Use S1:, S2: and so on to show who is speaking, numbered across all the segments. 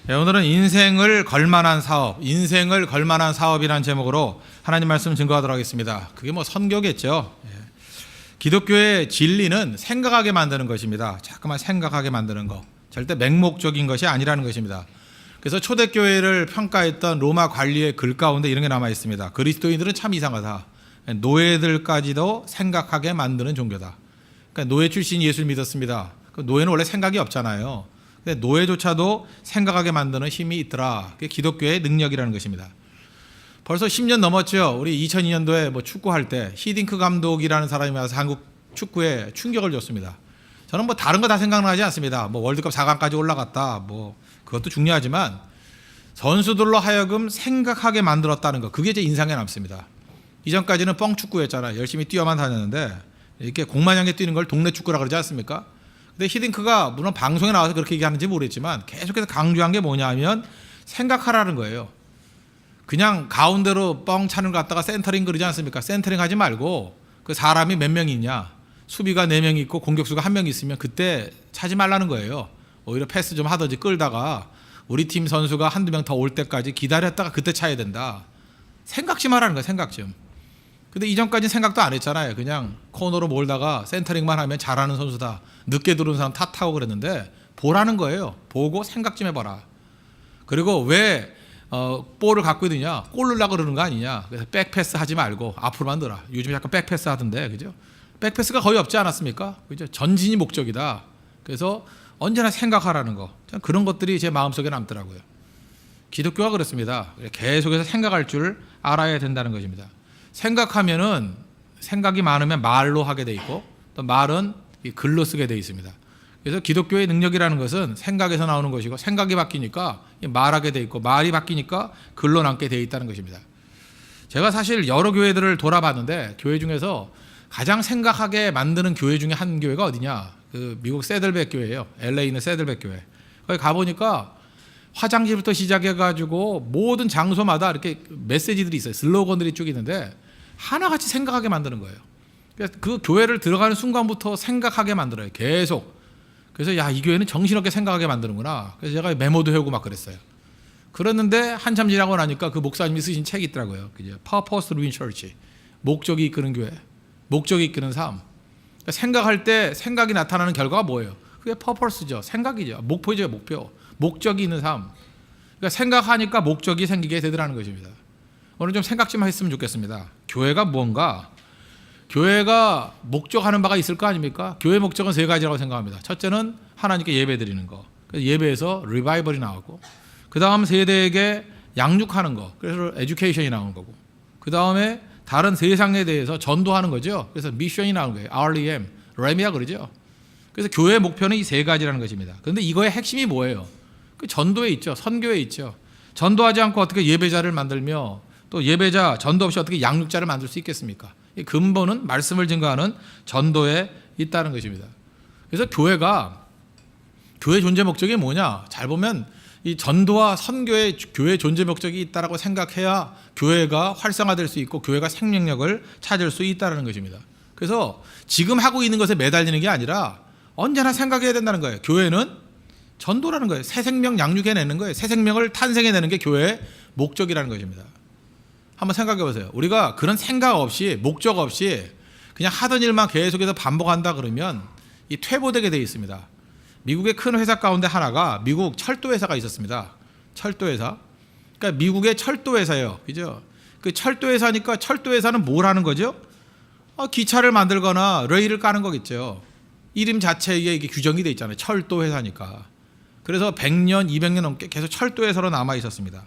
S1: 오늘은 인생을 걸만한 사업, 인생을 걸만한 사업이라는 제목으로 하나님 말씀 증거하도록 하겠습니다. 그게 뭐 선교겠죠. 기독교의 진리는 생각하게 만드는 것입니다. 자꾸만 생각하게 만드는 거. 절대 맹목적인 것이 아니라는 것입니다. 그래서 초대교회를 평가했던 로마 관리의 글 가운데 이런 게 남아 있습니다. 그리스도인들은 참 이상하다. 노예들까지도 생각하게 만드는 종교다. 그러니까 노예 출신 예수를 믿었습니다. 노예는 원래 생각이 없잖아요. 근데 노예조차도 생각하게 만드는 힘이 있더라. 그게 기독교의 능력이라는 것입니다. 벌써 10년 넘었죠. 우리 2002년도에 뭐 축구할 때 히딩크 감독이라는 사람이 와서 한국 축구에 충격을 줬습니다. 저는 뭐 다른 거 다 생각나지 않습니다. 뭐 월드컵 4강까지 올라갔다. 뭐 그것도 중요하지만 선수들로 하여금 생각하게 만들었다는 거. 그게 제 인상에 남습니다. 이전까지는 뻥축구였잖아요. 열심히 뛰어만 다녔는데 이렇게 공만 향해 뛰는 걸 동네 축구라 그러지 않습니까? 근데 히딩크가 물론 방송에 나와서 그렇게 얘기하는지 모르겠지만 계속해서 강조한 게 뭐냐면 생각하라는 거예요. 그냥 가운데로 뻥 차는 거 갖다가 센터링 그러지 않습니까? 센터링 하지 말고 그 사람이 몇 명 있냐, 수비가 4명 있고 공격수가 1명 있으면 그때 차지 말라는 거예요. 오히려 패스 좀 하든지 끌다가 우리 팀 선수가 한두 명 더 올 때까지 기다렸다가 그때 차야 된다. 생각 좀 하라는 거예요. 생각 좀. 근데 이전까지는 생각도 안 했잖아요. 그냥 코너로 몰다가 센터링만 하면 잘하는 선수다. 늦게 들어온 사람 탓하고 그랬는데 보라는 거예요. 보고 생각 좀 해봐라. 그리고 왜 볼을 갖고 있느냐, 골 넣으려고 그러는 거 아니냐. 그래서 백패스 하지 말고 앞으로만 넣어라. 요즘 약간 백패스 하던데, 그죠? 백패스가 거의 없지 않았습니까? 그죠? 전진이 목적이다. 그래서 언제나 생각하라는 거. 그런 것들이 제 마음속에 남더라고요. 기독교가 그렇습니다. 계속해서 생각할 줄 알아야 된다는 것입니다. 생각하면은 생각이 많으면 말로 하게 돼 있고 또 말은 글로 쓰게 돼 있습니다. 그래서 기독교의 능력이라는 것은 생각에서 나오는 것이고 생각이 바뀌니까 말하게 돼 있고 말이 바뀌니까 글로 남게 돼 있다는 것입니다. 제가 사실 여러 교회들을 돌아봤는데 교회 중에서 가장 생각하게 만드는 교회 중에 한 교회가 어디냐? 그 미국 세들백 교회예요. LA에 있는 세들백 교회. 거기 가보니까 화장실부터 시작해가지고 모든 장소마다 이렇게 메시지들이 있어요. 슬로건들이 쭉 있는데 하나같이 생각하게 만드는 거예요. 그래서 그 교회를 들어가는 순간부터 생각하게 만들어요. 계속. 그래서 야, 이 교회는 정신없게 생각하게 만드는구나. 그래서 제가 메모도 해오고 막 그랬어요. 그랬는데 한참 지나고 나니까 그 목사님이 쓰신 책이 있더라고요. Purpose Driven Church. 목적이 이끄는 교회. 목적이 이끄는 삶. 그러니까 생각할 때 생각이 나타나는 결과가 뭐예요? 그게 purpose죠. 생각이죠. 목표죠. 목표. 목적이 있는 삶. 그러니까 생각하니까 목적이 생기게 되더라는 것입니다. 오늘 좀 생각 좀 했으면 좋겠습니다. 교회가 뭔가? 교회가 목적하는 바가 있을 거 아닙니까? 교회 목적은 3가지라고 생각합니다. 첫째는 하나님께 예배 드리는 거. 그래서 예배에서 리바이벌이 나오고, 그 다음 세대에게 양육하는 거. 그래서 에듀케이션이 나오는 거고, 그 다음에 다른 세상에 대해서 전도하는 거죠. 그래서 미션이 나오는 거예요. REM, REM이야 그러죠. 그래서 교회의 목표는 이 3가지라는 것입니다. 그런데 이거의 핵심이 뭐예요? 그 전도에 있죠. 선교에 있죠. 전도하지 않고 어떻게 예배자를 만들며 또 예배자, 전도 없이 어떻게 양육자를 만들 수 있겠습니까? 이 근본은 말씀을 증거하는 전도에 있다는 것입니다. 그래서 교회가 교회 존재 목적이 뭐냐? 잘 보면 이 전도와 선교의 교회 존재 목적이 있다라고 생각해야 교회가 활성화될 수 있고 교회가 생명력을 찾을 수 있다는 것입니다. 그래서 지금 하고 있는 것에 매달리는 게 아니라 언제나 생각해야 된다는 거예요. 교회는 전도라는 거예요. 새 생명 양육해내는 거예요. 새 생명을 탄생해내는 게 교회의 목적이라는 것입니다. 한번 생각해 보세요. 우리가 그런 생각 없이 목적 없이 그냥 하던 일만 계속해서 반복한다 그러면 이 퇴보되게 되어 있습니다. 미국의 큰 회사 가운데 하나가 미국 철도회사가 있었습니다. 철도회사. 그러니까 미국의 철도회사예요. 그죠? 그 철도회사니까 철도회사는 뭘 하는 거죠? 기차를 만들거나 레일을 까는 거겠죠. 이름 자체에 이게 규정이 돼 있잖아요. 철도회사니까. 그래서 100년, 200년 넘게 계속 철도회사로 남아 있었습니다.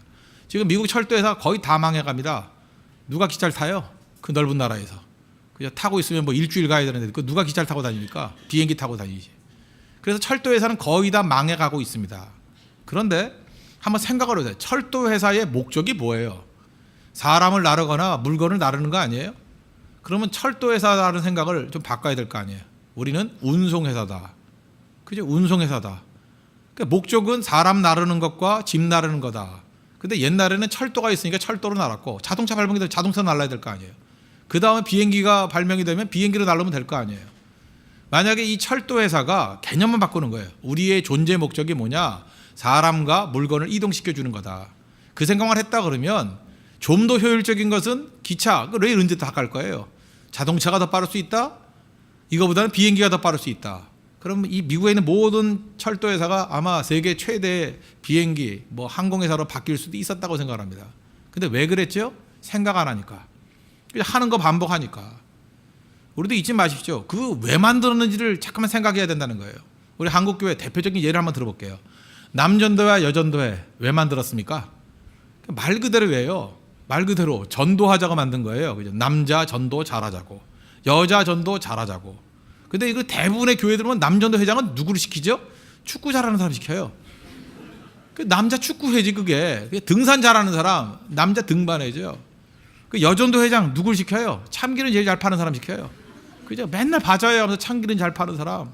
S1: 지금 미국 철도회사 거의 다 망해갑니다. 누가 기차를 타요? 그 넓은 나라에서. 그냥 타고 있으면 뭐 일주일 가야 되는데 그 누가 기차를 타고 다닙니까? 비행기 타고 다니지. 그래서 철도회사는 거의 다 망해가고 있습니다. 그런데 한번 생각을 해보세요. 철도회사의 목적이 뭐예요? 사람을 나르거나 물건을 나르는 거 아니에요? 그러면 철도회사라는 생각을 좀 바꿔야 될 거 아니에요? 우리는 운송회사다. 그죠? 운송회사다. 그러니까 목적은 사람 나르는 것과 집 나르는 거다. 근데 옛날에는 철도가 있으니까 철도로 날았고 자동차 발명이 되면 자동차로 날아야 될 거 아니에요. 그 다음에 비행기가 발명이 되면 비행기로 날르면 될 거 아니에요. 만약에 이 철도회사가 개념만 바꾸는 거예요. 우리의 존재 목적이 뭐냐? 사람과 물건을 이동시켜 주는 거다. 그 생각만 했다 그러면 좀 더 효율적인 것은 기차, 그 레일 언제 다 갈 거예요. 자동차가 더 빠를 수 있다. 이거보다는 비행기가 더 빠를 수 있다. 그럼 이 미국에 있는 모든 철도 회사가 아마 세계 최대 비행기, 뭐 항공회사로 바뀔 수도 있었다고 생각합니다. 근데 왜 그랬죠? 생각 안 하니까. 그냥 하는 거 반복하니까. 우리도 잊지 마십시오. 그 왜 만들었는지를 잠깐만 생각해야 된다는 거예요. 우리 한국교회 대표적인 예를 한번 들어볼게요. 남전도회, 여전도회 왜 만들었습니까? 말 그대로예요. 말 그대로 전도하자고 만든 거예요. 그죠? 남자 전도 잘하자고, 여자 전도 잘하자고. 근데 이거 대부분의 교회들 보면 남전도 회장은 누구를 시키죠? 축구 잘하는 사람 시켜요. 그 남자 축구회지 그게 등산 잘하는 사람 남자 등반회죠. 그 여전도 회장 누굴 시켜요? 참기름 제일 잘 파는 사람 시켜요. 그죠? 맨날 바자회 하면서 참기름 잘 파는 사람.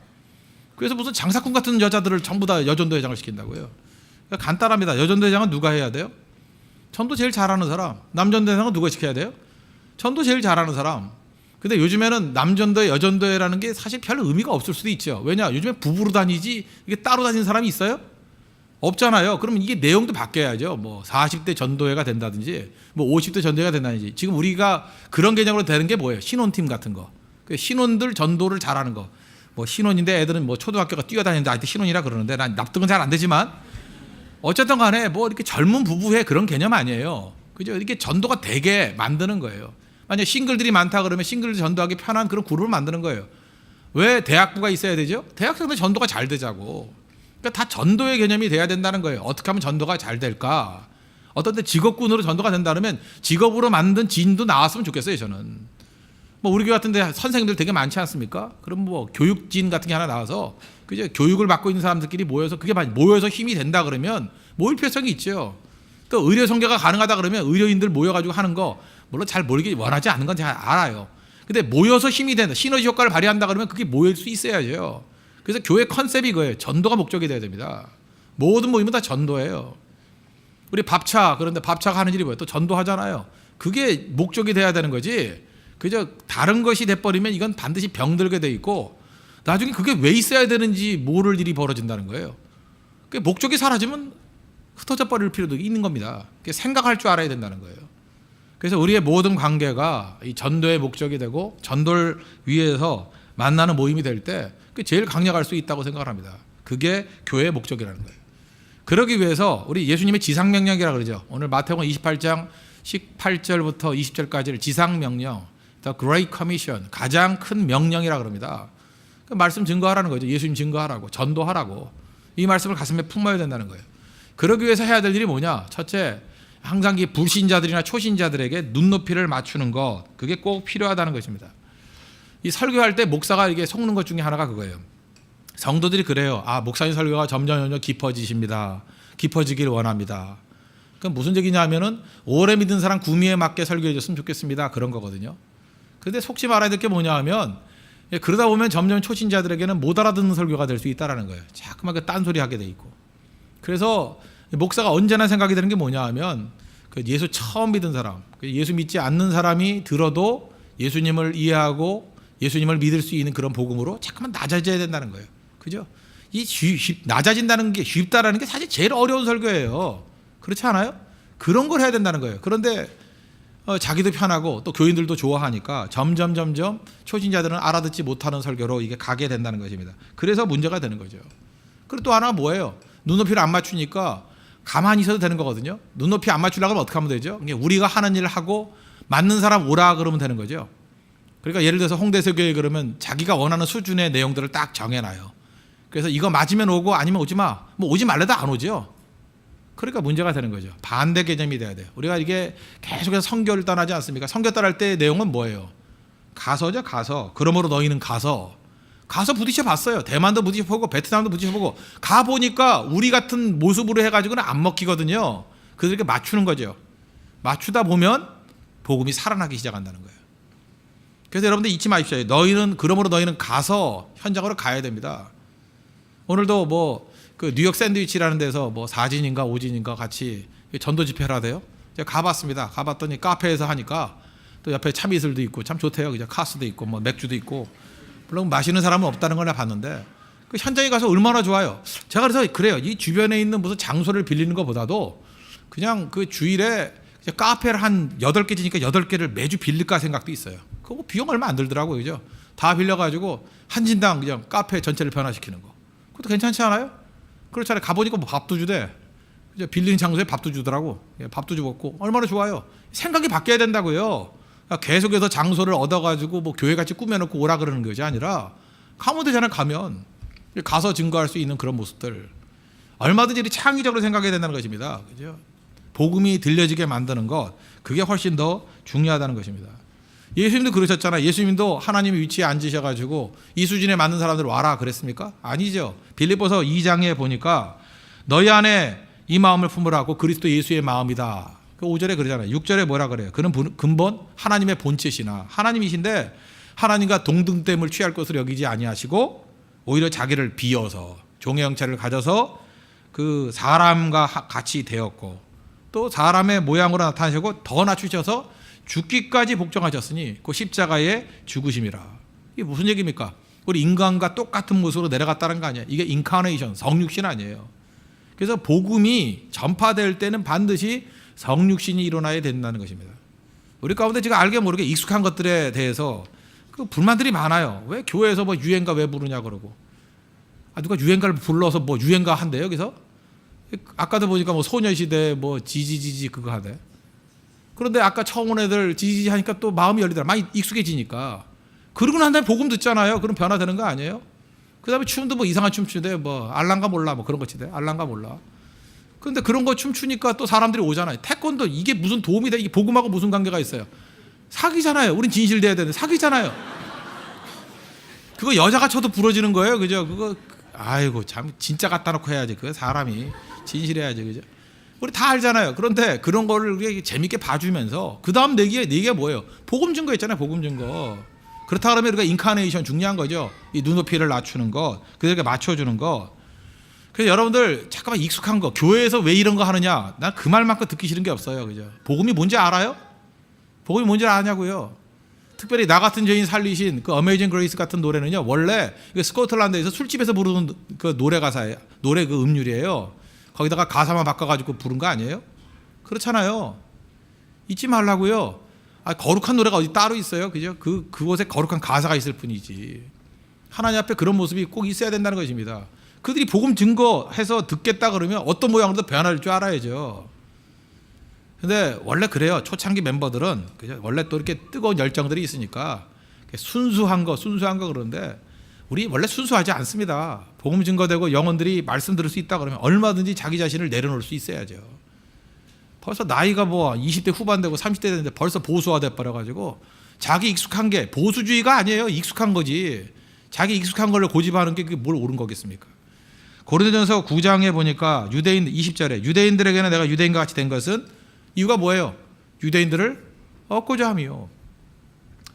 S1: 그래서 무슨 장사꾼 같은 여자들을 전부 다 여전도 회장을 시킨다고요. 그러니까 간단합니다. 여전도 회장은 누가 해야 돼요? 전도 제일 잘하는 사람. 남전도 회장은 누가 시켜야 돼요? 전도 제일 잘하는 사람. 근데 요즘에는 남전도회, 여전도회라는 게 사실 별 의미가 없을 수도 있죠. 왜냐? 요즘에 부부로 다니지 이게 따로 다니는 사람이 있어요? 없잖아요. 그러면 이게 내용도 바뀌어야죠. 뭐 40대 전도회가 된다든지 뭐 50대 전도회가 된다든지. 지금 우리가 그런 개념으로 되는 게 뭐예요? 신혼팀 같은 거. 신혼들 전도를 잘하는 거. 뭐 신혼인데 애들은 뭐 초등학교가 뛰어다니는데 아직도 신혼이라 그러는데 난 납득은 잘 안 되지만 어쨌든 간에 뭐 이렇게 젊은 부부회 그런 개념 아니에요. 그죠? 이렇게 전도가 되게 만드는 거예요. 만약 싱글들이 많다 그러면 싱글 전도하기 편한 그런 그룹을 만드는 거예요. 왜 대학부가 있어야 되죠? 대학생들 전도가 잘 되자고. 그러니까 다 전도의 개념이 돼야 된다는 거예요. 어떻게 하면 전도가 잘 될까? 어떤 때 직업군으로 전도가 된다면 직업으로 만든 진도 나왔으면 좋겠어요. 저는. 뭐 우리 교회 같은 데 선생님들 되게 많지 않습니까? 그럼 뭐 교육진 같은 게 하나 나와서 그죠? 교육을 받고 있는 사람들끼리 모여서 그게 모여서 힘이 된다 그러면 모일 필요성이 있죠. 또 의료 선교가 가능하다 그러면 의료인들 모여가지고 하는 거 물론 잘 모르기 원하지 않는 건 잘 알아요. 근데 모여서 힘이 된다. 시너지 효과를 발휘한다 그러면 그게 모일 수 있어야죠. 그래서 교회 컨셉이 그거예요. 전도가 목적이 돼야 됩니다. 모든 모임은 다 전도예요. 우리 밥차, 그런데 밥차가 하는 일이 뭐예요? 또 전도하잖아요. 그게 목적이 돼야 되는 거지. 그저 다른 것이 돼버리면 이건 반드시 병들게 돼 있고 나중에 그게 왜 있어야 되는지 모를 일이 벌어진다는 거예요. 그 목적이 사라지면 흩어져 버릴 필요도 있는 겁니다. 생각할 줄 알아야 된다는 거예요. 그래서 우리의 모든 관계가 이 전도의 목적이 되고 전도를 위해서 만나는 모임이 될 때 제일 강력할 수 있다고 생각을 합니다. 그게 교회의 목적이라는 거예요. 그러기 위해서 우리 예수님의 지상명령이라고 그러죠. 오늘 마태복음 28장 18절부터 20절까지를 지상명령, The Great Commission, 가장 큰 명령이라고 그럽니다. 그 말씀 증거하라는 거죠. 예수님 증거하라고, 전도하라고. 이 말씀을 가슴에 품어야 된다는 거예요. 그러기 위해서 해야 될 일이 뭐냐? 첫째, 항상 이 불신자들이나 초신자들에게 눈높이를 맞추는 것, 그게 꼭 필요하다는 것입니다. 이 설교할 때 목사가 이게 속는 것 중에 하나가 그거예요. 성도들이 그래요. 아, 목사님 설교가 점점 깊어지십니다. 깊어지길 원합니다. 그럼 무슨 얘기냐 하면은 오래 믿은 사람 구미에 맞게 설교해 줬으면 좋겠습니다. 그런 거거든요. 그런데 속지 말아야 될 게 뭐냐 하면 그러다 보면 점점 초신자들에게는 못 알아듣는 설교가 될 수 있다는 거예요. 자꾸만 그 딴소리 하게 돼 있고. 그래서 목사가 언제나 생각이 드는 게 뭐냐 하면 그 예수 처음 믿은 사람, 예수 믿지 않는 사람이 들어도 예수님을 이해하고 예수님을 믿을 수 있는 그런 복음으로 자꾸만 낮아져야 된다는 거예요. 그죠? 이 낮아진다는 게 쉽다라는 게 사실 제일 어려운 설교예요. 그렇지 않아요? 그런 걸 해야 된다는 거예요. 그런데 자기도 편하고 또 교인들도 좋아하니까 점점 초신자들은 알아듣지 못하는 설교로 이게 가게 된다는 것입니다. 그래서 문제가 되는 거죠. 그리고 또 하나가 뭐예요? 눈높이를 안 맞추니까 가만히 있어도 되는 거거든요. 눈높이 안 맞추려고 하면 어떻게 하면 되죠? 우리가 하는 일을 하고 맞는 사람 오라 그러면 되는 거죠. 그러니까 예를 들어서 홍대서교회 그러면 자기가 원하는 수준의 내용들을 딱 정해놔요. 그래서 이거 맞으면 오고 아니면 오지 마. 뭐 오지 말래도 안 오죠. 그러니까 문제가 되는 거죠. 반대 개념이 돼야 돼요. 우리가 이게 계속해서 선교를 떠나지 않습니까? 선교 떠날 때 내용은 뭐예요? 가서죠. 가서. 그러므로 너희는 가서 부딪혀 봤어요. 대만도 부딪혀 보고 베트남도 부딪혀 보고 가보니까 우리 같은 모습으로 해가지고는 안 먹히거든요. 그래서 이렇게 맞추는 거죠. 맞추다 보면 복음이 살아나기 시작한다는 거예요. 그래서 여러분들 잊지 마십시오. 그러므로 너희는 가서 현장으로 가야 됩니다. 오늘도 뭐 그 뉴욕 샌드위치라는 데서 뭐 4진인가 5진인가 같이 전도 집회를 하대요. 제가 가봤습니다. 가봤더니 카페에서 하니까 또 옆에 참이슬도 있고 참 좋대요. 그죠? 카스도 있고 뭐 맥주도 있고 물론 마시는 사람은 없다는 걸 봤는데 그 현장에 가서 얼마나 좋아요. 제가 그래서 그래요. 이 주변에 있는 무슨 장소를 빌리는 것보다도 그냥 그 주일에 카페를 한 8개 지니까 8개를 매주 빌릴까 생각도 있어요. 그거 비용 얼마 안 들더라고요. 그죠? 다 빌려가지고 한 진당 그냥 카페 전체를 변화시키는 거. 그것도 괜찮지 않아요? 그렇잖아요. 가보니까 뭐 밥도 주대. 그죠? 빌리는 장소에 밥도 주더라고. 밥도 주고 얼마나 좋아요. 생각이 바뀌어야 된다고요. 계속해서 장소를 얻어가지고 뭐 교회같이 꾸며놓고 오라 그러는 것이 아니라 가면 되잖아요. 가서 증거할 수 있는 그런 모습들 얼마든지 창의적으로 생각해야 된다는 것입니다. 그죠? 복음이 들려지게 만드는 것 그게 훨씬 더 중요하다는 것입니다. 예수님도 그러셨잖아요. 예수님도 하나님의 위치에 앉으셔가지고 이 수준에 맞는 사람들 와라 그랬습니까? 아니죠. 빌립보서 2장에 보니까 너희 안에 이 마음을 품으라고 그리스도 예수의 마음이다. 그 5절에 그러잖아요. 6절에 뭐라 그래요? 그는 근본 하나님의 본체시나 하나님이신데 하나님과 동등됨을 취할 것으로 여기지 아니하시고 오히려 자기를 비어서 종의 형체를 가져서 그 사람과 같이 되었고 또 사람의 모양으로 나타나시고 더 낮추셔서 죽기까지 복종하셨으니 그 십자가의 죽으심이라. 이게 무슨 얘기입니까? 우리 인간과 똑같은 모습으로 내려갔다는 거 아니에요. 이게 인카네이션, 성육신 아니에요. 그래서 복음이 전파될 때는 반드시 성육신이 일어나야 된다는 것입니다. 우리 가운데 지금 알게 모르게 익숙한 것들에 대해서 그 불만들이 많아요. 왜 교회에서 뭐 유행가 왜 부르냐 그러고. 누가 유행가를 불러서 뭐 유행가 한대요. 그래서 아까도 보니까 뭐 소녀시대 뭐 지지지지 그거 하대. 그런데 아까 처음 온 애들 지지지 하니까 또 마음이 열리더라. 많이 익숙해지니까. 그러고 난 다음에 복음 듣잖아요. 그럼 변화되는 거 아니에요? 그 다음에 춤도 뭐 이상한 춤 추대. 뭐 알랑가 몰라 뭐 그런 거 치대. 알랑가 몰라. 그런데 그런 거 춤추니까 또 사람들이 오잖아요. 태권도 이게 무슨 도움이 돼? 이게 복음하고 무슨 관계가 있어요? 사기잖아요. 우린 진실돼야 되는데 사기잖아요. 그거 여자가 쳐도 부러지는 거예요. 그죠? 그거 아이고 참 진짜 갖다 놓고 해야지. 그 사람이 진실해야지. 그죠? 우리 다 알잖아요. 그런데 그런 거를 재밌게 봐주면서 그 다음 내기가 뭐예요? 복음 증거 있잖아요. 복음 증거. 그렇다 그러면 우리가 인카네이션 중요한 거죠. 이 눈높이를 낮추는 것, 그들에게 맞춰주는 것. 그래서 여러분들 잠깐만 익숙한 거, 교회에서 왜 이런 거 하느냐? 난 그 말만큼 듣기 싫은 게 없어요. 그죠? 복음이 뭔지 알아요? 복음이 뭔지 아냐고요? 특별히 나 같은 죄인 살리신 그 어메이징 그레이스 같은 노래는요. 원래 스코틀랜드에서 술집에서 부르는 그 노래 가사예요. 노래 그 음률이에요. 거기다가 가사만 바꿔가지고 부른 거 아니에요? 그렇잖아요. 잊지 말라고요. 거룩한 노래가 어디 따로 있어요? 그죠? 그곳에 거룩한 가사가 있을 뿐이지. 하나님 앞에 그런 모습이 꼭 있어야 된다는 것입니다. 그들이 복음 증거해서 듣겠다 그러면 어떤 모양으로도 변할 줄 알아야죠. 근데 원래 그래요. 초창기 멤버들은 그죠? 원래 또 이렇게 뜨거운 열정들이 있으니까 순수한 거 그러는데 우리 원래 순수하지 않습니다. 복음 증거되고 영혼들이 말씀 들을 수 있다 그러면 얼마든지 자기 자신을 내려놓을 수 있어야죠. 벌써 나이가 뭐 20대 후반 되고 30대 되는데 벌써 보수화돼 버려가지고 자기 익숙한 게 보수주의가 아니에요. 익숙한 거지. 자기 익숙한 걸로 고집하는 게 그게 뭘 옳은 거겠습니까? 고린도전서 9장에 보니까 유대인 20절에 유대인들에게는 내가 유대인과 같이 된 것은 이유가 뭐예요? 유대인들을 얻고자 함이요.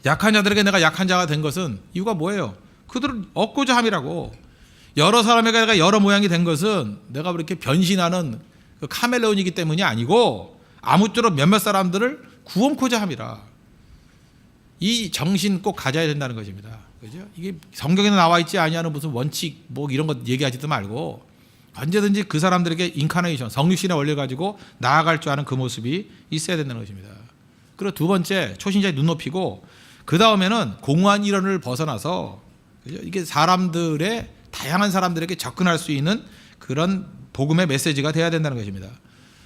S1: 약한 자들에게 내가 약한 자가 된 것은 이유가 뭐예요? 그들을 얻고자 함이라고. 여러 사람에게 내가 여러 모양이 된 것은 내가 그렇게 변신하는 그 카멜레온이기 때문이 아니고 아무쪼록 몇몇 사람들을 구원코자 함이라. 이 정신 꼭 가져야 된다는 것입니다. 그죠? 이게 성경에 나와 있지 아니하는 무슨 원칙 뭐 이런 것 얘기하지도 말고 언제든지 그 사람들에게 인카네이션 성육신의 원리를 가지고 나아갈 줄 아는 그 모습이 있어야 된다는 것입니다. 그리고 두 번째 초신자의 눈높이고 그 다음에는 공허한 이론을 벗어나서 그죠? 이게 사람들의 다양한 사람들에게 접근할 수 있는 그런 복음의 메시지가 돼야 된다는 것입니다.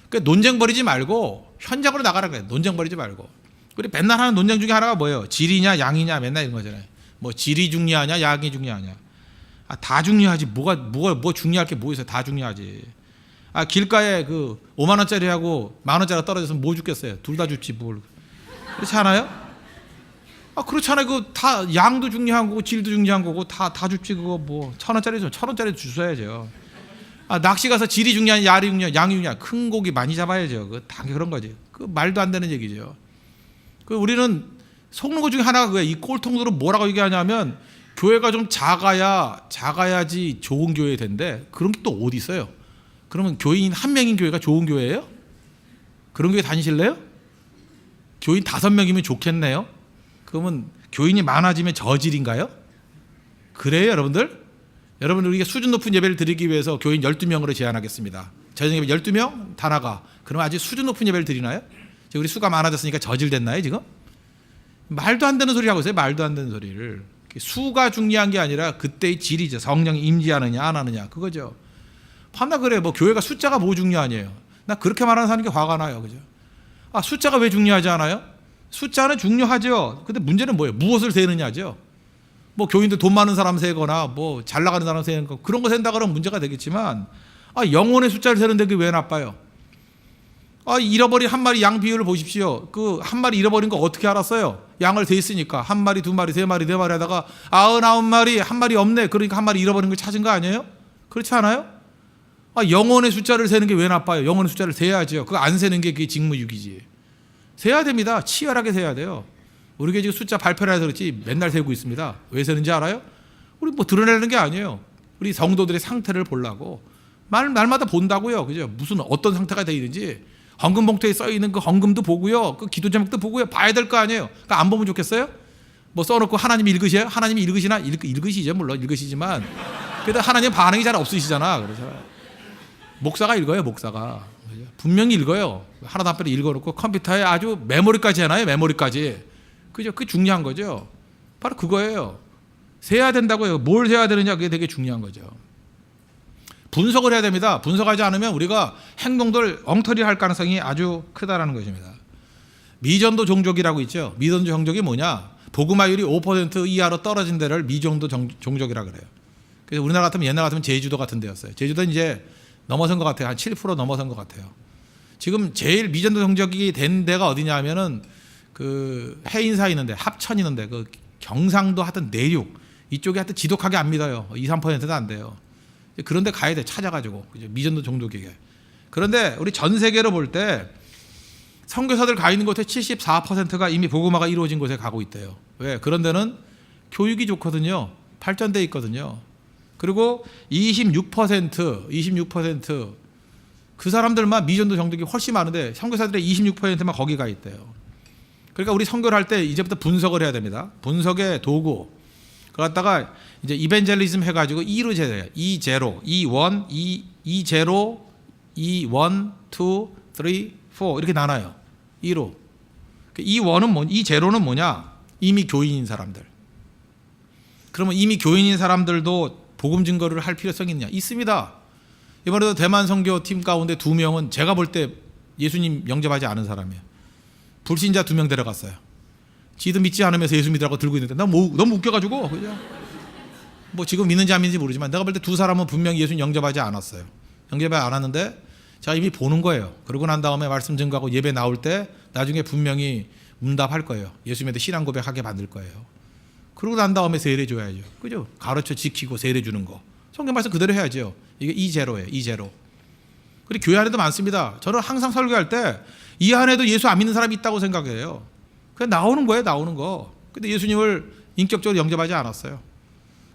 S1: 그러니까 논쟁 벌이지 말고 현장으로 나가라 그래요. 논쟁 벌이지 말고. 우리 맨날 하는 논쟁 중에 하나가 뭐예요? 질이냐 양이냐 맨날 이런 거잖아요. 뭐 질이 중요하냐 양이 중요하냐. 다 중요하지. 뭐 중요할 게 뭐 있어요? 다 중요하지. 길가에 그 5만 원짜리하고 만 원짜리가 떨어져서 뭐 죽겠어요? 둘 다 죽지 뭘. 그렇지 않아요? 그렇잖아요. 그 다 양도 중요한 거고 질도 중요한 거고 다 죽지. 그거 뭐 1,000원짜리 1,000원짜리 주셔야죠. 낚시 가서 질이 중요하냐 양이 중요하냐 양이 중요하냐. 큰 고기 많이 잡아야죠. 그 다 그런 거지. 그 말도 안 되는 얘기죠. 그 우리는 속는 것 중에 하나가 그거야. 이 꼴통들은 뭐라고 얘기하냐면 교회가 좀 작아야지 좋은 교회 된대. 그런 게 또 어디 있어요? 그러면 교인 한 명인 교회가 좋은 교회예요? 그런 교회 다니실래요? 교인 5명이면 좋겠네요. 그러면 교인이 많아지면 저질인가요? 그래요, 여러분들? 여러분 우리가 수준 높은 예배를 드리기 위해서 교인 12명으로 제한하겠습니다. 저녁 예배 12명 다 나가. 그러면 아주 수준 높은 예배를 드리나요? 지금 우리 수가 많아졌으니까 저질됐나요 지금? 말도 안 되는 소리 하고 있어요. 말도 안 되는 소리를. 수가 중요한 게 아니라 그때의 질이죠. 성령이 임재하느냐 안 하느냐 그거죠. 밤낮 그래요. 뭐 교회가 숫자가 뭐 중요하냐요. 나 그렇게 말하는 사람이 화가 나요. 그죠? 아 숫자가 왜 중요하지 않아요? 숫자는 중요하죠. 근데 문제는 뭐예요? 무엇을 세느냐죠. 뭐 교인들 돈 많은 사람 세거나 뭐 잘 나가는 사람 세는 거 그런 거 센다 그러면 문제가 되겠지만 아 영혼의 숫자를 세는데 그게 왜 나빠요? 아 잃어버린 한 마리 양 비율을 보십시오. 그 한 마리 잃어버린 거 어떻게 알았어요? 양을 셌으니까 한 마리 두 마리 세 마리 네 마리 하다가 99마리 한 마리 없네. 그러니까 한 마리 잃어버린 걸 찾은 거 아니에요? 그렇지 않아요? 아 영혼의 숫자를 세는 게 왜 나빠요? 영혼의 숫자를 세야죠. 그거 안 세는 게 그게 직무유기지. 세야 됩니다. 치열하게 세야 돼요. 우리 교회 지금 숫자 발표를 해서 그렇지 맨날 세고 있습니다. 왜 세는지 알아요? 우리 뭐 드러내는 게 아니에요. 우리 성도들의 상태를 보려고 날마다 본다고요. 그죠? 무슨 어떤 상태가 돼 있는지 헌금 봉투에 써 있는 그 헌금도 보고요. 그 기도 제목도 보고요. 봐야 될 거 아니에요. 그러니까 안 보면 좋겠어요? 뭐 써놓고 하나님이 읽으세요? 하나님이 읽으시나? 읽으시죠. 물론 읽으시지만 그래도 하나님 반응이 잘 없으시잖아. 그래서 목사가 읽어요. 목사가 분명히 읽어요. 하나도 안 빼도 읽어놓고 컴퓨터에 아주 메모리까지 해놔요. 메모리까지. 그죠? 그게 중요한 거죠. 바로 그거예요. 세야 된다고요. 뭘 세야 되느냐 그게 되게 중요한 거죠. 분석을 해야 됩니다. 분석하지 않으면 우리가 행동들 엉터리 할 가능성이 아주 크다라는 것입니다. 미전도 종족이라고 있죠. 미전도 종족이 뭐냐? 복음화율이 5% 이하로 떨어진 데를 미전도 종족이라고 그래요. 그래서 우리나라 같으면 옛날 같으면 제주도 같은 데였어요. 제주도는 이제 넘어선 것 같아요. 한 7% 넘어선 것 같아요. 지금 제일 미전도 종족이 된 데가 어디냐 하면은 그 해인사 있는데 합천 있는데 그 경상도 하여튼 내륙 이쪽에 하여튼 지독하게 안 믿어요. 2, 3%도 안 돼요. 그런데 가야 돼. 찾아가지고 미전도 종족에게. 그런데 우리 전 세계로 볼 때 선교사들 가 있는 곳에 74%가 이미 복음화가 이루어진 곳에 가고 있대요. 왜? 그런 데는 교육이 좋거든요. 발전돼 있거든요. 그리고 26% 그 사람들만 미전도 종족이 훨씬 많은데 선교사들의 26%만 거기 가 있대요. 그러니까 우리 선교를 할 때 이제부터 분석을 해야 됩니다. 분석의 도구. 그러다가 이제 이벤젤리즘 해가지고 2로 재요. 2제로, 2원, 2제로, 2, 1, 2, 3, 4 이렇게 나눠요. 2로. 이 원은 뭐, 이 제로는 뭐냐? 이미 교인인 사람들. 그러면 이미 교인인 사람들도 복음 증거를 할 필요성이 있느냐? 있습니다. 이번에도 대만 선교팀 가운데 2명은 제가 볼 때 예수님 영접하지 않은 사람이에요. 불신자 2명 데려갔어요. 지도 믿지 않으면서 예수 믿으라고 들고 있는데 나 너무 웃겨가지고 그죠? 뭐 지금 믿는지 안 믿는지 모르지만 내가 볼 때 2사람은 분명히 예수님 영접하지 않았어요. 영접하지 않았는데 제가 이미 보는 거예요. 그러고 난 다음에 말씀 증거하고 예배 나올 때 나중에 분명히 응답할 거예요. 예수 믿어 신앙 고백하게 만들 거예요. 그러고 난 다음에 세례 줘야죠. 그죠? 가르쳐 지키고 세례 주는 거. 성경 말씀 그대로 해야죠. 이게 이제로예요. 이제로. 그리고 교회 안에도 많습니다. 저는 항상 설교할 때 이 안에도 예수 안 믿는 사람이 있다고 생각해요. 그냥 나오는 거예요. 나오는 거. 근데 예수님을 인격적으로 영접하지 않았어요.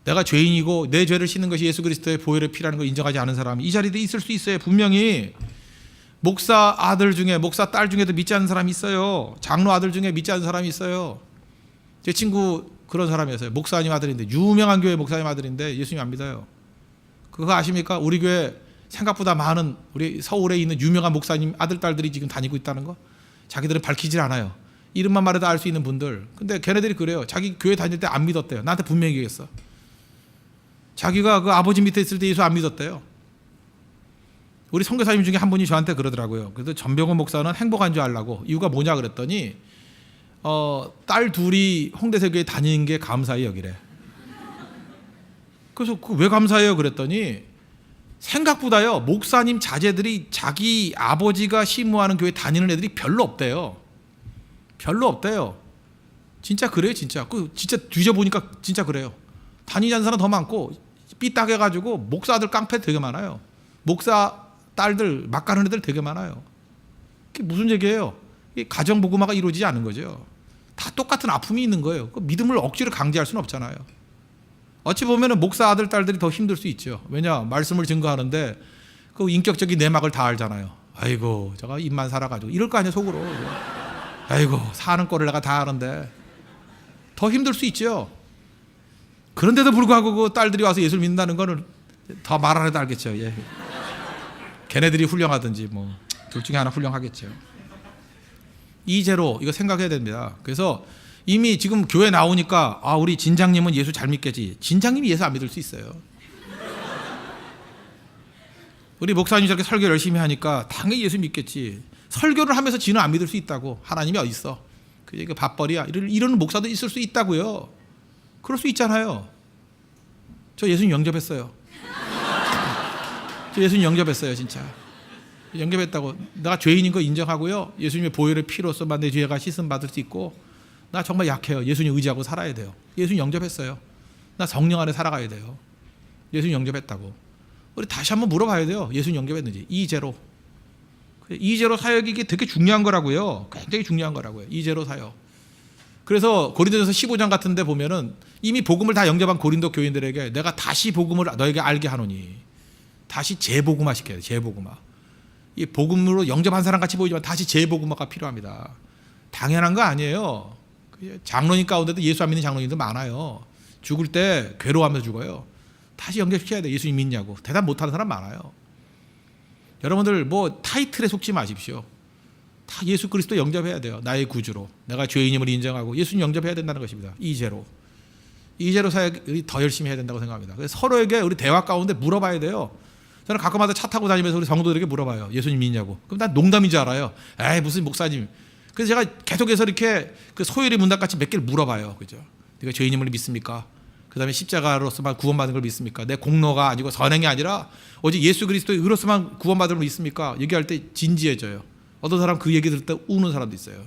S1: 내가 죄인이고 내 죄를 씻는 것이 예수 그리스도의 보혈의 피라는 걸 인정하지 않은 사람이 이 자리에 있을 수 있어요. 분명히 목사 아들 중에 목사 딸 중에도 믿지 않는 사람이 있어요. 장로 아들 중에 믿지 않는 사람이 있어요. 제 친구 그런 사람이었어요. 목사님 아들인데 유명한 교회 목사님 아들인데 예수님 안 믿어요. 그거 아십니까? 우리 교회 생각보다 많은 우리 서울에 있는 유명한 목사님 아들 딸들이 지금 다니고 있다는 거. 자기들은 밝히질 않아요. 이름만 말해도 알 수 있는 분들. 근데 걔네들이 그래요. 자기 교회 다닐 때 안 믿었대요. 나한테 분명히 얘기했어. 자기가 그 아버지 밑에 있을 때 예수 안 믿었대요. 우리 선교사님 중에 한 분이 저한테 그러더라고요. 그래서 전병훈 목사는 행복한 줄 알라고. 이유가 뭐냐 그랬더니 딸 둘이 홍대세교에 다니는 게 감사히 여기래. 그래서 왜 감사해요 그랬더니 생각보다요 목사님 자제들이 자기 아버지가 시무하는 교회 다니는 애들이 별로 없대요. 별로 없대요. 진짜 그래요, 진짜. 그 진짜 뒤져보니까 진짜 그래요. 다니지 않는 사람 더 많고 삐딱해가지고 목사들 깡패 되게 많아요. 목사 딸들 막 가는 애들 되게 많아요. 그게 무슨 얘기예요? 가정 복음화가 이루어지지 않은 거죠. 다 똑같은 아픔이 있는 거예요. 그 믿음을 억지로 강제할 수는 없잖아요. 어찌 보면은 목사 아들 딸들이 더 힘들 수 있죠. 왜냐 말씀을 증거하는데 그 인격적인 내막을 다 알잖아요. 아이고 제가 입만 살아가지고 이럴 거 아니에요 속으로. 아이고 사는 꼴을 내가 다 아는데 더 힘들 수 있죠. 그런데도 불구하고 그 딸들이 와서 예수를 믿는다는 거는 더 말 안 해도 알겠죠. 예. 걔네들이 훌륭하든지 뭐 둘 중에 하나 훌륭하겠죠. 이제로 이거 생각해야 됩니다. 그래서 이미 지금 교회 나오니까 우리 진장님은 예수 잘 믿겠지. 진장님이 예수 안 믿을 수 있어요. 우리 목사님이 저렇게 설교 열심히 하니까 당연히 예수 믿겠지. 설교를 하면서 지는 안 믿을 수 있다고. 하나님이 어디 있어? 그게 밥벌이야. 이런 목사도 있을 수 있다고요. 그럴 수 있잖아요. 저 예수님 영접했어요. 저 예수님 영접했어요, 진짜. 영접했다고. 내가 죄인인 거 인정하고요. 예수님의 보혈의 피로서 내 죄가 씻음 받을 수 있고, 나 정말 약해요. 예수님 의지하고 살아야 돼요. 예수님 영접했어요. 나 성령 안에 살아가야 돼요. 예수님 영접했다고. 우리 다시 한번 물어봐야 돼요. 예수님 영접했는지. 이제로 사역이 이게 되게 중요한 거라고요. 굉장히 중요한 거라고요. 이제로 사역. 그래서 고린도전서 15장 같은 데 보면은 이미 복음을 다 영접한 고린도 교인들에게 내가 다시 복음을 너에게 알게 하노니, 다시 재복음화 시켜야 돼. 재복음화. 이 복음으로 영접한 사람 같이 보이지만 다시 재복음화가 필요합니다. 당연한 거 아니에요. 장로님 가운데도 예수 안 믿는 장로님들 많아요. 죽을 때 괴로워하면서 죽어요. 다시 연결시켜야 돼. 예수님 믿냐고. 대답 못하는 사람 많아요. 여러분들 뭐 타이틀에 속지 마십시오. 다 예수 그리스도 영접해야 돼요. 나의 구주로. 내가 죄인임을 인정하고 예수님 영접해야 된다는 것입니다. 이제로 사역이 더 열심히 해야 된다고 생각합니다. 그래서 서로에게 우리 대화 가운데 물어봐야 돼요. 저는 가끔마다 차 타고 다니면서 우리 성도들에게 물어봐요. 예수님 믿냐고. 그럼 난 농담인 줄 알아요. 에이 무슨 목사님. 그래서 제가 계속해서 이렇게 그 소율의 문답같이 몇 개를 물어봐요. 그죠? 네가 죄인임을 믿습니까? 그 다음에 십자가로서만 구원받는 걸 믿습니까? 내 공로가 아니고 선행이 아니라 오직 예수 그리스도의 의로서만 구원받는 걸 믿습니까? 얘기할 때 진지해져요. 어떤 사람 그 얘기 들을 때 우는 사람도 있어요.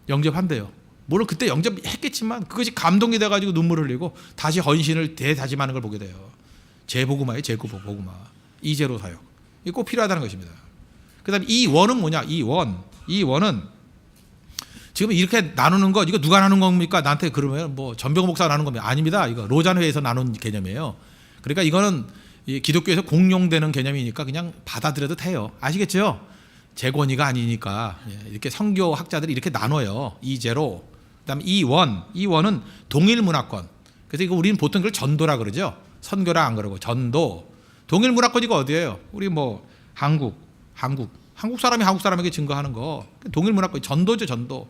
S1: 영접한대요. 물론 그때 영접했겠지만 그것이 감동이 돼가지고 눈물을 흘리고 다시 헌신을 대다짐하는 걸 보게 돼요. 재복음화예요. 재복음화. 이제로 사역. 이게 꼭 필요하다는 것입니다. 그 다음에 이 원은 뭐냐? 이 원은 지금 이렇게 나누는 거, 이거 누가 나눈 겁니까? 나한테 그러면 뭐 전병호 목사가 나눈 겁니다. 아닙니다. 이거 로잔회에서 나눈 개념이에요. 그러니까 이거는 기독교에서 공용되는 개념이니까 그냥 받아들여도 돼요. 아시겠죠? 제 권위가 아니니까 이렇게 선교학자들이 이렇게 나눠요. 이제로. 그다음에 이원은 동일 문화권. 그래서 이거 우리는 보통 그걸 전도라 그러죠. 선교라 안 그러고 전도. 동일 문화권 이거 어디예요? 우리 뭐 한국 사람이 한국 사람에게 증거하는 거 동일 문화권 전도죠. 전도.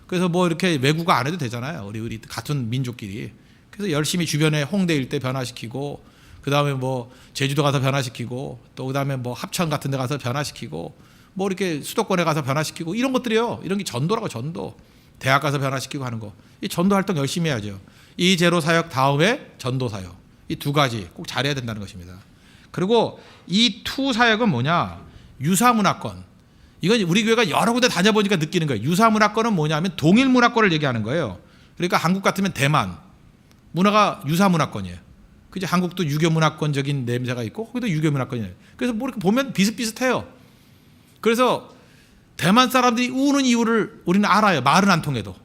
S1: 그래서 뭐 이렇게 외국어 안 해도 되잖아요. 우리 같은 민족끼리. 그래서 열심히 주변에 홍대 일대 변화시키고, 그 다음에 뭐 제주도 가서 변화시키고, 또 그 다음에 뭐 합천 같은 데 가서 변화시키고, 뭐 이렇게 수도권에 가서 변화시키고, 이런 것들이요. 이런 게 전도라고. 전도. 대학 가서 변화시키고 하는 거. 이 전도 활동 열심히 해야죠. 이 제로 사역 다음에 전도 사역. 이 두 가지 꼭 잘해야 된다는 것입니다. 그리고 이 투 사역은 뭐냐? 유사문화권. 이건 우리 교회가 여러 군데 다녀보니까 느끼는 거예요. 유사문화권은 뭐냐면 동일 문화권을 얘기하는 거예요. 그러니까 한국 같으면 대만 문화가 유사문화권이에요. 그죠? 한국도 유교문화권적인 냄새가 있고 거기도 유교문화권이에요. 그래서 뭐 이렇게 보면 비슷비슷해요. 그래서 대만 사람들이 우는 이유를 우리는 알아요. 말은 안 통해도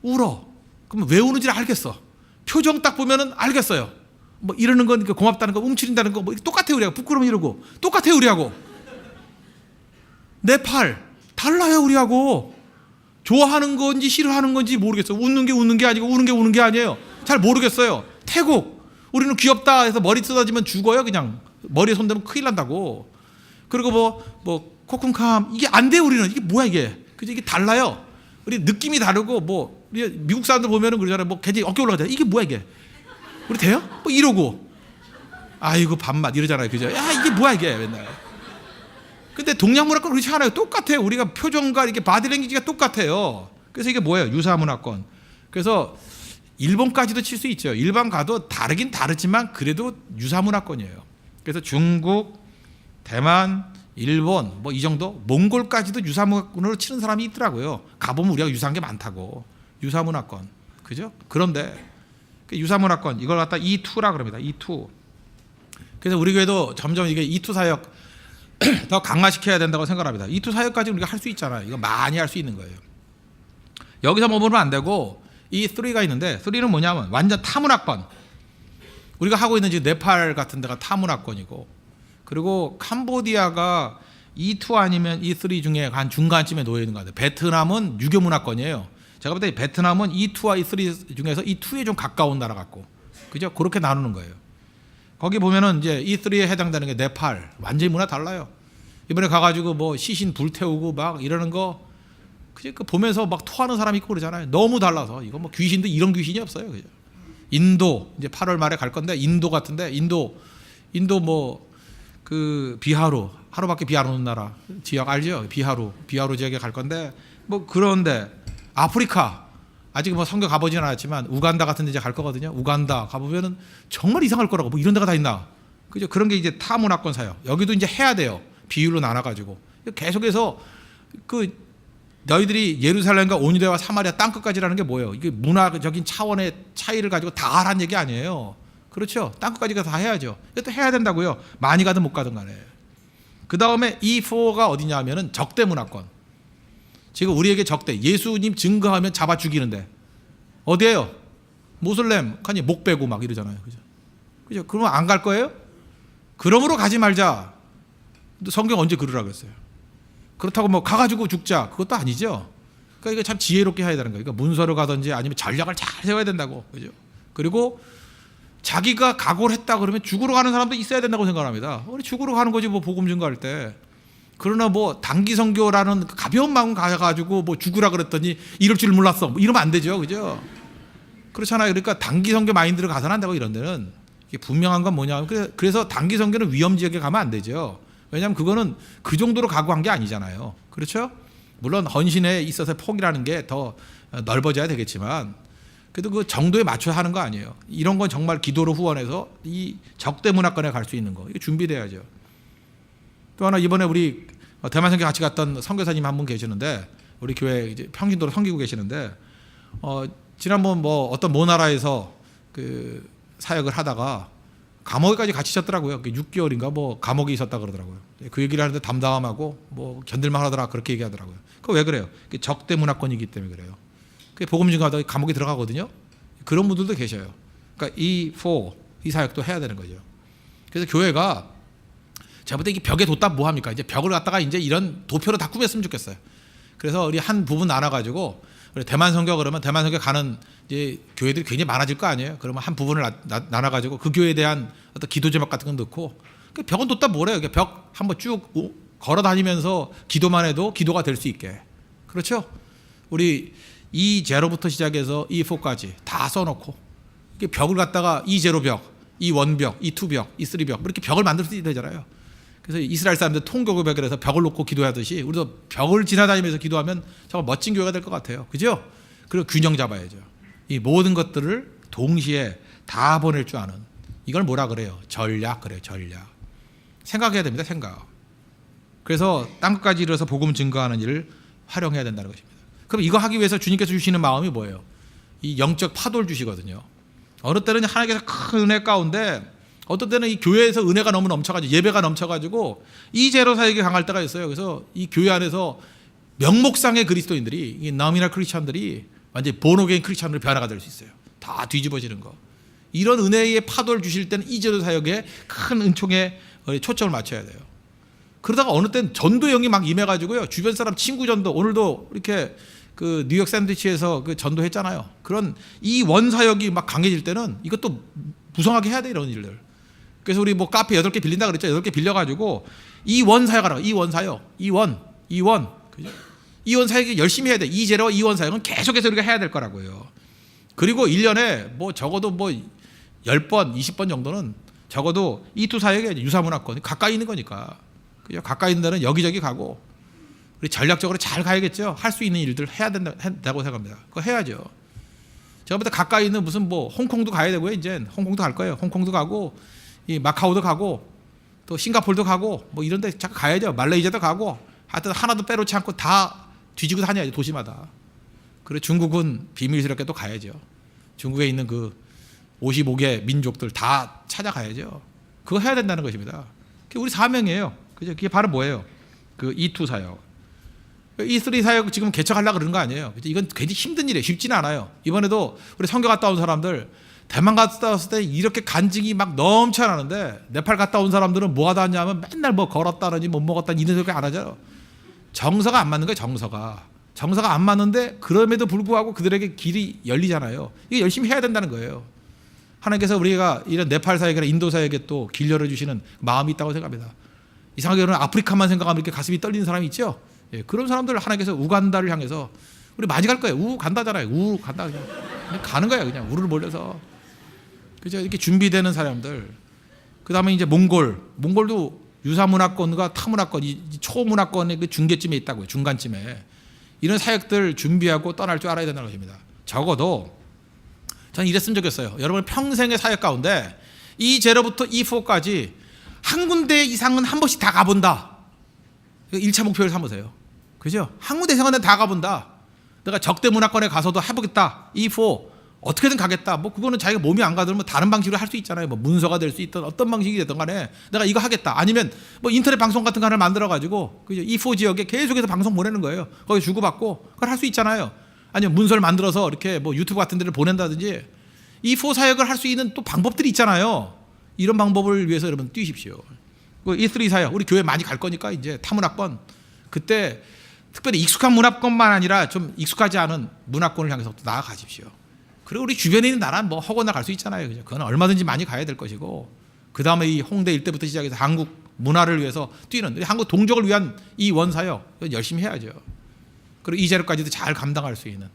S1: 울어. 그럼 왜 우는지 알겠어. 표정 딱 보면은 알겠어요. 뭐 이러는 건 고맙다는 거, 움츠린다는 거, 뭐 똑같아요. 우리하고 부끄러움 이러고 똑같아요. 우리하고. 네팔 달라요. 우리하고. 좋아하는 건지 싫어하는 건지 모르겠어요. 웃는 게 아니고 우는 게 아니에요. 잘 모르겠어요. 태국 우리는 귀엽다 해서 머리 뜯어지면 죽어요. 그냥 머리에 손대면 큰일 난다고. 그리고 뭐 코쿤캄 이게 안 돼요. 우리는 이게 뭐야 이게. 그죠? 이게 달라요. 우리 느낌이 다르고 뭐 우리 미국 사람들 보면은 그러잖아요. 뭐 굉장히 어깨 올라가잖아요. 이게 뭐야 이게. 우리 돼요? 뭐 이러고 아이고 밥맛 이러잖아요. 그죠? 야 이게 뭐야 이게 맨날. 근데 동양 문화권 그렇지 않아요. 똑같아요. 우리가 표정과 이렇게 바디랭귀지가 똑같아요. 그래서 이게 뭐예요? 유사 문화권. 그래서 일본까지도 칠 수 있죠. 일본 가도 다르긴 다르지만 그래도 유사 문화권이에요. 그래서 중국, 대만, 일본 뭐 이 정도, 몽골까지도 유사 문화권으로 치는 사람이 있더라고요. 가보면 우리가 유사한 게 많다고. 유사 문화권. 그죠? 그런데 유사 문화권 이걸 갖다 E2라 그럽니다. E2. 그래서 우리 교회도 점점 이게 E2 사역 더 강화시켜야 된다고 생각합니다. E2 사역까지 우리가 할 수 있잖아요. 이거 많이 할 수 있는 거예요. 여기서 머무르면 안 되고 E3가 있는데 3는 뭐냐면 완전 타문화권. 우리가 하고 있는 지금 네팔 같은 데가 타문화권이고, 그리고 캄보디아가 E2 아니면 E3 중에 한 중간쯤에 놓여 있는 것 같아요. 베트남은 유교 문화권이에요. 제가 볼 때 베트남은 E2와 E3 중에서 E2에 좀 가까운 나라 같고, 그죠? 그렇게 나누는 거예요. 거기 보면은 이제 E3에 해당되는 게 네팔, 완전히 문화 달라요. 이번에 가가지고 뭐 시신 불태우고 막 이러는 거, 그죠? 그 보면서 막 토하는 사람이 있고 그러잖아요. 너무 달라서 이거 뭐 귀신도 이런 귀신이 없어요, 그죠? 인도 이제 8월 말에 갈 건데 인도 같은데 인도 뭐 그 비하루 하루밖에 비 안 오는 나라 지역 알죠? 비하루 지역에 갈 건데 뭐 그런데 아프리카 아직 뭐 선교 가보지는 않았지만 우간다 같은 데 이제 갈 거거든요. 우간다 가보면은 정말 이상할 거라고 뭐 이런 데가 다 있나? 그죠? 그런 게 이제 타문화권 사역. 여기도 이제 해야 돼요. 비율로 나눠가지고 계속해서 그 너희들이 예루살렘과 온유대와 사마리아 땅끝까지라는 게 뭐예요? 이게 문화적인 차원의 차이를 가지고 다 하라는 얘기 아니에요. 그렇죠? 땅끝까지가 다 해야죠. 이것도 해야 된다고요. 많이 가든 못 가든 간에. 그 다음에 E4가 어디냐 하면은 적대 문화권. 지금 우리에게 적대. 예수님 증거하면 잡아 죽이는데 어디에요? 모슬렘 칸이 목 빼고 막 이러잖아요. 그죠? 그죠? 그러면 안 갈 거예요? 그러므로 가지 말자. 성경 언제 그러라 그랬어요? 그렇다고 뭐 가가지고 죽자. 그것도 아니죠. 그러니까 이거 참 지혜롭게 해야 되는 거예요. 그러니까 문서를 가든지 아니면 전략을 잘 세워야 된다고. 그죠? 그리고 자기가 각오를 했다 그러면 죽으러 가는 사람도 있어야 된다고 생각합니다. 우리 죽으러 가는 거지 뭐 복음 증거할 때. 그러나 뭐 단기 선교라는 가벼운 마음 가가지고 뭐 죽으라 그랬더니 이럴 줄 몰랐어. 뭐 이러면 안 되죠, 그죠? 그렇잖아요. 그러니까 단기 선교 마인드를 가서는 안 되고 이런 데는 이게 분명한 건 뭐냐? 그래서 단기 선교는 위험 지역에 가면 안 되죠. 왜냐하면 그거는 그 정도로 각오한 게 아니잖아요. 그렇죠? 물론 헌신에 있어서 폭이라는 게 더 넓어져야 되겠지만. 그래도 그 정도에 맞춰 하는 거 아니에요. 이런 건 정말 기도로 후원해서 이 적대 문화권에 갈 수 있는 거. 이게 준비돼야죠. 또 하나 이번에 우리 대만선교 같이 갔던 선교사님 한 분 계시는데 우리 교회 이제 평신도로 섬기고 계시는데 지난번 뭐 어떤 모나라에서 그 사역을 하다가 감옥에까지 갇히셨더라고요. 6개월인가 뭐 감옥에 있었다 그러더라고요. 그 얘기를 하는데 담담하고 뭐 견딜만 하더라 그렇게 얘기하더라고요. 그거 왜 그래요? 적대 문화권이기 때문에 그래요. 복음 증거하다가 감옥에 들어가거든요. 그런 분들도 계셔요. 그러니까 이 사역도 해야 되는 거죠. 그래서 교회가 제가 볼 때 이 벽에 뒀다 뭐 합니까? 이제 벽을 갖다가 이제 이런 도표로 다 꾸몄으면 좋겠어요. 그래서 우리 한 부분 나눠가지고 대만 선교 그러면 대만 선교 가는 이제 교회들이 굉장히 많아질 거 아니에요. 그러면 한 부분을 나눠가지고 그 교회에 대한 어떤 기도 제목 같은 건 넣고 그 벽은 뒀다 뭐래요? 벽 한번 쭉 걸어 다니면서 기도만 해도 기도가 될 수 있게. 그렇죠? 우리 E0부터 시작해서 E4까지 다 써놓고 벽을 갖다가 E0 벽, E1 벽, E2 벽, E3 벽 이렇게 벽을 만들 수 되잖아요. 그래서 이스라엘 사람들 통곡의 벽을 해서 벽을 놓고 기도하듯이 우리도 벽을 지나다니면서 기도하면 정말 멋진 교회가 될 것 같아요. 그죠? 그리고 균형 잡아야죠. 이 모든 것들을 동시에 다 보낼 줄 아는 이걸 뭐라 그래요? 전략 그래요. 전략. 생각해야 됩니다. 생각. 그래서 땅끝까지 이르러서 복음 증거하는 일을 활용해야 된다는 것입니다. 그럼 이거 하기 위해서 주님께서 주시는 마음이 뭐예요? 이 영적 파도를 주시거든요. 어느 때는 하나님께서 큰 은혜 가운데 어떤 때는 이 교회에서 은혜가 너무 넘쳐가지고 예배가 넘쳐가지고 이 제로 사역이 강할 때가 있어요. 그래서 이 교회 안에서 명목상의 그리스도인들이 이 나미나 크리스찬들이 완전히 본어게인 크리스찬으로 변화가 될 수 있어요. 다 뒤집어지는 거. 이런 은혜의 파도를 주실 때는 이 제로 사역에 큰 은총에 초점을 맞춰야 돼요. 그러다가 어느 때는 전도 영이 막 임해가지고요. 주변 사람 친구 전도 오늘도 이렇게 그 뉴욕 샌드위치에서 그 전도했잖아요. 그런 이 원사역이 막 강해질 때는 이것도 무성하게 해야 돼 이런 일들. 그래서 우리 뭐 카페 8개 빌린다 그랬죠. 8개 빌려가지고 이 원사역하라고. 이 원사역. 이원. 그죠? 이원 사역이 열심히 해야 돼. 이제로 이원 사역은 계속해서 우리가 해야 될 거라고요. 그리고 1년에 뭐 적어도 뭐 10번, 20번 정도는 적어도 E2 사역에 유사문화권 가까이 있는 거니까. 그죠? 가까이 있는 데는 여기저기 가고 우리 전략적으로 잘 가야겠죠. 할 수 있는 일들 해야 된다고 생각합니다. 그거 해야죠. 제가 볼 때 가까이 있는 무슨 뭐 홍콩도 가야 되고요. 이제 홍콩도 갈 거예요. 홍콩도 가고 이 마카오도 가고 또 싱가포르도 가고 뭐 이런 데 잠깐 가야죠. 말레이시아도 가고 하여튼 하나도 빼놓지 않고 다 뒤지고 다녀야죠. 도시마다. 그리고 중국은 비밀스럽게 또 가야죠. 중국에 있는 그 55개 민족들 다 찾아가야죠. 그거 해야 된다는 것입니다. 그게 우리 사명이에요. 그죠? 그게 바로 뭐예요? 그 E2 사역. E3 사역 지금 개척하려고 그러는 거 아니에요. 이건 굉장히 힘든 일이에요. 쉽지는 않아요. 이번에도 우리 선교 갔다 온 사람들 대만 갔다 왔을 때 이렇게 간증이 막 넘쳐나는데 네팔 갔다 온 사람들은 뭐 하다 왔냐면 맨날 뭐 걸었다느니 못 먹었다니 이런 소리 안 하잖아요. 정서가 안 맞는 거예요. 정서가. 정서가 안 맞는데 그럼에도 불구하고 그들에게 길이 열리잖아요. 이게 열심히 해야 된다는 거예요. 하나님께서 우리가 이런 네팔 사역이나 인도 사역에 또 길 열어주시는 마음이 있다고 생각합니다. 이상하게 여러분 아프리카만 생각하면 이렇게 가슴이 떨리는 사람이 있죠. 예, 그런 사람들 하나님께서 우간다를 향해서 우리 많이 갈 거예요. 우 간다잖아요. 우 간다 그냥 가는 거예요. 그냥 우르르 몰려서 그죠? 이렇게 준비되는 사람들. 그 다음에 이제 몽골도 유사문화권과 타문화권, 이 초문화권의 그 중계쯤에 있다고요. 중간쯤에 이런 사역들 준비하고 떠날 줄 알아야 된다는 것입니다. 적어도 저는 이랬으면 좋겠어요. 여러분 평생의 사역 가운데 E0부터 E4까지 한 군데 이상은 한 번씩 다 가본다. 1차 목표를 삼으세요. 그죠? 한 군데 이상은 다 가본다. 내가 적대 문화권에 가서도 해보겠다. E4 어떻게든 가겠다. 뭐 그거는 자기가 몸이 안 가더라도 다른 방식으로 할 수 있잖아요. 뭐 문서가 될 수 있던 어떤 방식이 됐든 간에 내가 이거 하겠다. 아니면 뭐 인터넷 방송 같은 거 하나 만들어 가지고 그죠? E4 지역에 계속해서 방송 보내는 거예요. 거기 주고받고 그걸 할 수 있잖아요. 아니면 문서를 만들어서 이렇게 뭐 유튜브 같은 데를 보낸다든지 E4 사역을 할 수 있는 또 방법들이 있잖아요. 이런 방법을 위해서 여러분 뛰십시오. E3 사역 우리 교회 많이 갈 거니까 이제 타문화권 그때 특별히 익숙한 문화권만 아니라 좀 익숙하지 않은 문화권을 향해서 또 나아가십시오. 그리고 우리 주변에 있는 나라는 뭐 허거나 갈 수 있잖아요. 그죠? 그건 얼마든지 많이 가야 될 것이고 그 다음에 이 홍대 일대부터 시작해서 한국 문화를 위해서 뛰는 한국 동족을 위한 이 원사역 열심히 해야죠. 그리고 E0까지도 잘 감당할 수 있는.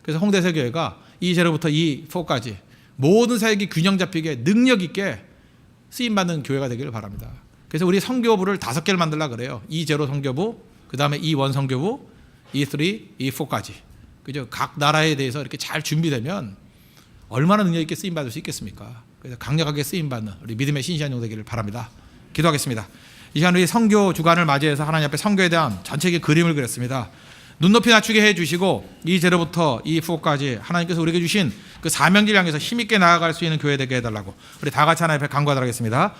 S1: 그래서 홍대세교회가 E0부터 E4까지 모든 사역이 균형 잡히게 능력 있게 쓰임받는 교회가 되기를 바랍니다. 그래서 우리 선교부를 5개를 만들려고 그래요. E0 선교부, 그 다음에 E1 선교부, E3, E4까지. 그죠? 각 나라에 대해서 이렇게 잘 준비되면 얼마나 능력 있게 쓰임받을 수 있겠습니까? 그래서 강력하게 쓰임받는 우리 믿음의 신시한 종 되기를 바랍니다. 기도하겠습니다. 이 시간 우리 선교 주간을 맞이해서 하나님 앞에 선교에 대한 전체적인 그림을 그렸습니다. 눈높이 낮추게 해주시고 E0부터 E4까지 하나님께서 우리에게 주신 그 사명지를 향해서 힘있게 나아갈 수 있는 교회 되게 해달라고 우리 다 같이 하나님 앞에 간구하도록 하겠습니다.